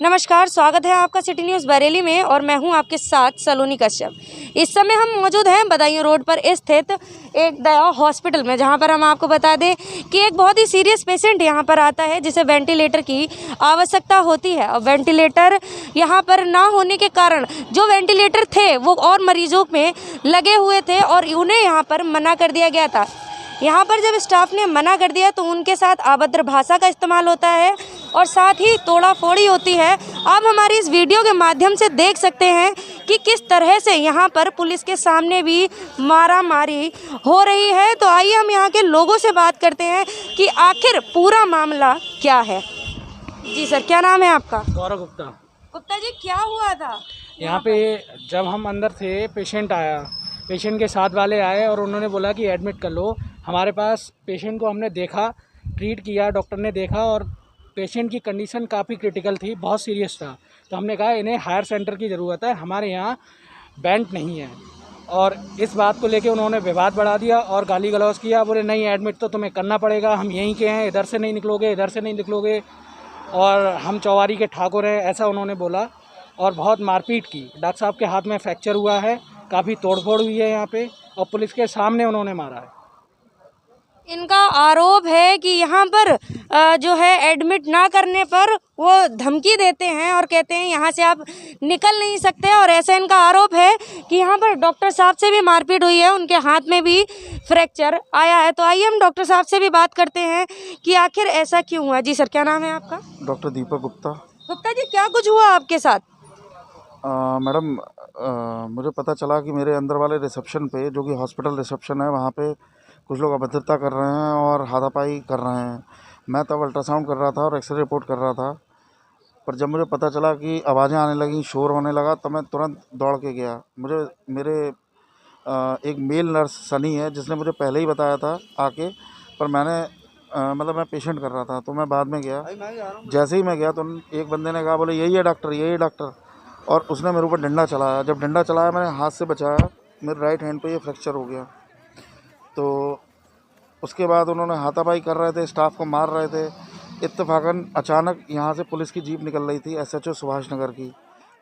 नमस्कार, स्वागत है आपका सिटी न्यूज़ बरेली में और मैं हूं आपके साथ सलोनी कश्यप। इस समय हम मौजूद हैं बदायूं रोड पर स्थित एक दया हॉस्पिटल में, जहां पर हम आपको बता दें कि एक बहुत ही सीरियस पेशेंट यहां पर आता है जिसे वेंटिलेटर की आवश्यकता होती है। और वेंटिलेटर यहां पर ना होने के कारण जो वेंटिलेटर थे वो और मरीजों में लगे हुए थे और उन्हें यहाँ पर मना कर दिया गया था। यहाँ पर जब स्टाफ ने मना कर दिया तो उनके साथ अभद्र भाषा का इस्तेमाल होता है और साथ ही तोड़ाफोड़ी होती है। आप हमारी इस वीडियो के माध्यम से देख सकते हैं कि किस तरह से यहाँ पर पुलिस के सामने भी मारामारी हो रही है। तो आइए हम यहाँ के लोगों से बात करते हैं कि आखिर पूरा मामला क्या है। जी सर, क्या नाम है आपका? गौरव गुप्ता। गुप्ता जी, क्या हुआ था यहाँ पे? जब हम अंदर थे, पेशेंट आया, पेशेंट के साथ वाले आए और उन्होंने बोला कि एडमिट कर लो। हमारे पास पेशेंट को हमने देखा, ट्रीट किया, डॉक्टर ने देखा और पेशेंट की कंडीशन काफ़ी क्रिटिकल थी, बहुत सीरियस था। तो हमने कहा इन्हें हायर सेंटर की ज़रूरत है, हमारे यहाँ बेड नहीं है। और इस बात को लेके उन्होंने विवाद बढ़ा दिया और गाली गलौज किया। बोले नहीं, एडमिट तो तुम्हें करना पड़ेगा, हम यहीं के हैं, इधर से नहीं निकलोगे, इधर से नहीं निकलोगे, और हम चौवारी के ठाकुर हैं, ऐसा उन्होंने बोला। और बहुत मारपीट की। डॉक्टर साहब के हाथ में फ्रैक्चर हुआ है, काफ़ी तोड़फोड़ हुई है यहाँ पे और पुलिस के सामने उन्होंने मारा है। इनका आरोप है कि यहाँ पर जो है एडमिट ना करने पर वो धमकी देते हैं और कहते हैं यहाँ से आप निकल नहीं सकते। और ऐसा इनका आरोप है कि यहाँ पर डॉक्टर साहब से भी मारपीट हुई है, उनके हाथ में भी फ्रैक्चर आया है। तो आइए हम डॉक्टर साहब से भी बात करते हैं कि आखिर ऐसा क्यों हुआ। जी सर, क्या नाम है आपका? डॉक्टर दीपक गुप्ता। गुप्ता जी, क्या कुछ हुआ आपके साथ? मैडम, मुझे पता चला कि मेरे अंदर वाले रिसेप्शन पे, जो कि हॉस्पिटल रिसेप्शन है, वहाँ पे कुछ लोग अभद्रता कर रहे हैं और हाथापाई कर रहे हैं। मैं तब अल्ट्रासाउंड कर रहा था और एक्सरे रिपोर्ट कर रहा था, पर जब मुझे पता चला कि आवाज़ें आने लगीं, शोर होने लगा, तो मैं तुरंत दौड़ के गया। मेरे एक मेल नर्स सनी है, जिसने मुझे पहले ही बताया था आके, पर मतलब मैं पेशेंट कर रहा था, तो मैं बाद में गया। जैसे ही मैं गया तो एक बंदे ने कहा, बोले यही है डॉक्टर, यही है डॉक्टर, और उसने मेरे ऊपर डंडा चलाया। जब डंडा चलाया, मैंने हाथ से बचाया, मेरे राइट हैंड पे ये फ्रैक्चर हो गया। तो उसके बाद उन्होंने हाथापाई कर रहे थे, स्टाफ को मार रहे थे। इत्तेफाकन अचानक यहाँ से पुलिस की जीप निकल रही थी, SHO सुभाष नगर की।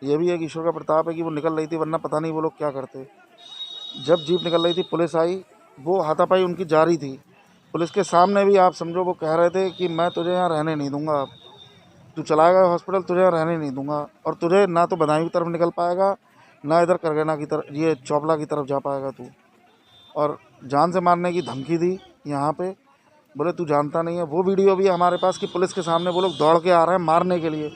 ये भी एक ईश्वर का प्रताप है कि वो निकल रही थी, वरना पता नहीं वो लोग क्या करते। जब जीप निकल रही थी, पुलिस आई, वो हाथापाई उनकी जारी थी। पुलिस के सामने भी आप समझो वो कह रहे थे कि मैं तुझे यहाँ रहने नहीं दूँगा, तू चलाएगा हॉस्पिटल, तुझे यहाँ रहने नहीं दूँगा, और तुझे ना तो बदायूं की तरफ निकल पाएगा, ना इधर करगना की तरफ, ये चौपला की तरफ जा पाएगा तू। और जान से मारने की धमकी दी यहाँ पे। बोले तू जानता नहीं है। वो वीडियो भी है हमारे पास कि पुलिस के सामने वो लोग दौड़ के आ रहे हैं मारने के लिए।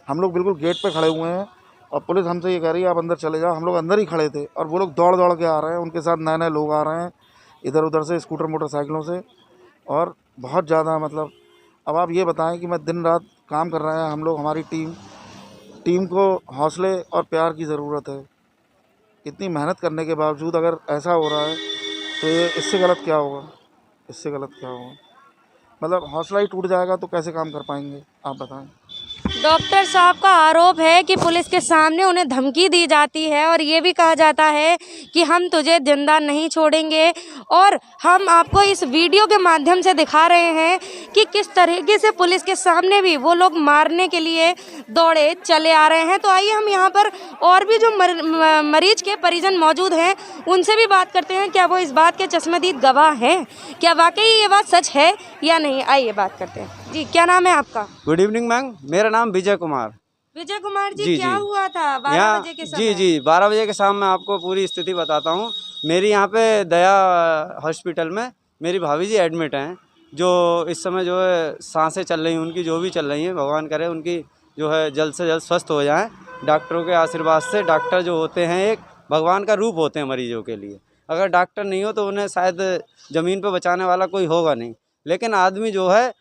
हम लोग बिल्कुल गेट पे खड़े हुए हैं और पुलिस हमसे ये कह रही है आप अंदर चले जाओ। हम लोग अंदर ही खड़े थे और वो लोग दौड़ दौड़ के आ रहे हैं। उनके साथ नए नए लोग आ रहे हैं इधर उधर से, स्कूटर मोटरसाइकिलों से, और बहुत ज़्यादा, मतलब अब आप ये बताएं कि मैं दिन रात काम कर रहे हैं हम लोग, हमारी टीम को हौसले और प्यार की ज़रूरत है। इतनी मेहनत करने के बावजूद अगर ऐसा हो रहा है तो ये इससे गलत क्या होगा, इससे गलत क्या होगा? मतलब हौसला ही टूट जाएगा तो कैसे काम कर पाएंगे, आप बताएं। डॉक्टर साहब का आरोप है कि पुलिस के सामने उन्हें धमकी दी जाती है और ये भी कहा जाता है कि हम तुझे जिंदा नहीं छोड़ेंगे। और हम आपको इस वीडियो के माध्यम से दिखा रहे हैं कि किस तरीके से पुलिस के सामने भी वो लोग मारने के लिए दौड़े चले आ रहे हैं। तो आइए हम यहाँ पर और भी जो मरीज के परिजन मौजूद हैं उनसे भी बात करते हैं, क्या वो इस बात के चश्मदीद गवाह हैं, क्या वाकई ये बात सच है या नहीं। आइए बात करते हैं। जी, क्या नाम है आपका? गुड इवनिंग मैम, मेरा नाम विजय कुमार। विजय कुमार जी, जी क्या जी हुआ था 12 बजे के समय? जी 12 बजे के शाम मैं आपको पूरी स्थिति बताता हूँ। मेरी यहाँ पे दया हॉस्पिटल में मेरी भाभी जी एडमिट हैं, जो इस समय जो है सांसें चल रही हैं उनकी, जो भी चल रही हैं, भगवान करे उनकी जो है जल्द से जल्द स्वस्थ हो जाएं। डॉक्टरों के आशीर्वाद से, डॉक्टर जो होते हैं एक भगवान का रूप होते हैं मरीजों के लिए। अगर डॉक्टर नहीं हो तो उन्हें शायद ज़मीन पर बचाने वाला कोई होगा नहीं। लेकिन आदमी जो है,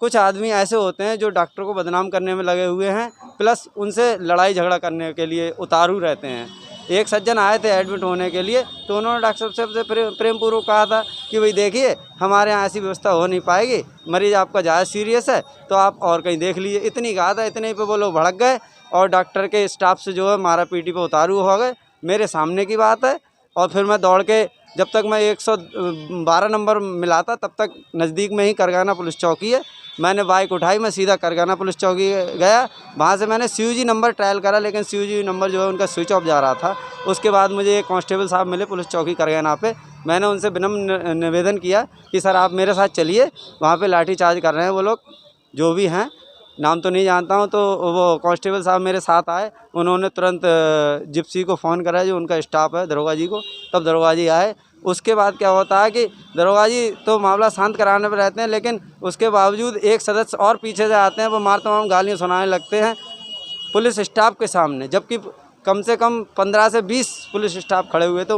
कुछ आदमी ऐसे होते हैं जो डॉक्टर को बदनाम करने में लगे हुए हैं, प्लस उनसे लड़ाई झगड़ा करने के लिए उतारू रहते हैं। एक सज्जन आए थे एडमिट होने के लिए, तो उन्होंने डॉक्टर साहब से प्रेम पूर्वक कहा था कि भाई देखिए हमारे यहाँ ऐसी व्यवस्था हो नहीं पाएगी, मरीज़ आपका ज़्यादा सीरियस है तो आप और कहीं देख लीजिए। इतनी कहा था, इतने पे वो लोग भड़क गए और डॉक्टर के स्टाफ से जो है मारा पीटी पे उतारू हो गए। मेरे सामने की बात है। और फिर मैं दौड़ के जब तक मैं 112 नंबर मिला था तब तक नज़दीक में ही करगाना पुलिस चौकी है। मैंने बाइक उठाई, मैं सीधा करगाना पुलिस चौकी गया। वहाँ से मैंने CUG नंबर ट्रायल करा, लेकिन CUG नंबर जो है उनका स्विच ऑफ जा रहा था। उसके बाद मुझे एक कांस्टेबल साहब मिले पुलिस चौकी करगाना पे। मैंने उनसे विनम्र निवेदन किया कि सर आप मेरे साथ चलिए, वहाँ पे लाठीचार्ज कर रहे हैं वो लोग, जो भी हैं, नाम तो नहीं जानता हूँ। तो वो कांस्टेबल साहब मेरे साथ आए, उन्होंने तुरंत जिप्सी को फ़ोन करा जो उनका स्टाफ है दरोगा जी को, तब दरोगा जी आए। उसके बाद क्या होता है कि दरोगा जी तो मामला शांत कराने पर रहते हैं, लेकिन उसके बावजूद एक सदस्य और पीछे से आते हैं, वो मार तमाम गालियाँ सुनाने लगते हैं पुलिस स्टाफ के सामने, जबकि कम से कम 15 से 20 पुलिस स्टाफ खड़े हुए थे।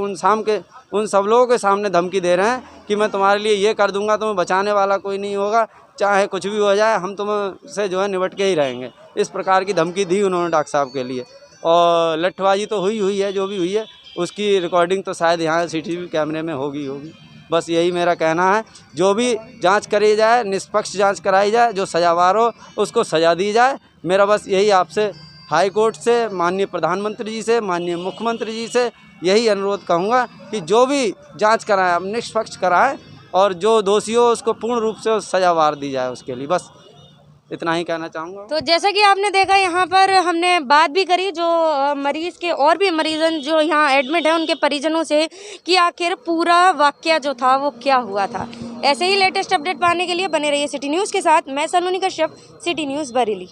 उन सब लोगों के सामने धमकी दे रहे हैं कि मैं तुम्हारे लिए ये कर दूंगा, तुम्हें बचाने वाला कोई नहीं होगा, चाहे कुछ भी हो जाए, हम तुमसे जो है निपट के ही रहेंगे। इस प्रकार की धमकी दी उन्होंने डॉक्टर साहब के लिए। और लठबाजी तो हुई है, जो भी हुई है उसकी रिकॉर्डिंग तो शायद यहाँ CCTV कैमरे में होगी। बस यही मेरा कहना है, जो भी जांच करी जाए, निष्पक्ष जांच कराई जाए, जो सजावार हो उसको सजा दी जाए। मेरा बस यही आपसे हाई कोर्ट से, माननीय प्रधानमंत्री जी से, माननीय मुख्यमंत्री जी से यही अनुरोध कहूँगा कि जो भी जांच कराएं आप निष्पक्ष कराएं, और जो दोषी हो उसको पूर्ण रूप से सजावार दी जाए उसके लिए। बस इतना ही कहना चाहूँगा। तो जैसा कि आपने देखा, यहाँ पर हमने बात भी करी जो मरीज़ के और भी मरीजन जो यहाँ एडमिट हैं उनके परिजनों से, कि आखिर पूरा वाकया जो था वो क्या हुआ था। ऐसे ही लेटेस्ट अपडेट पाने के लिए बने रहिए सिटी न्यूज़ के साथ। मैं सलोनी कश्यप, सिटी न्यूज़ बरेली।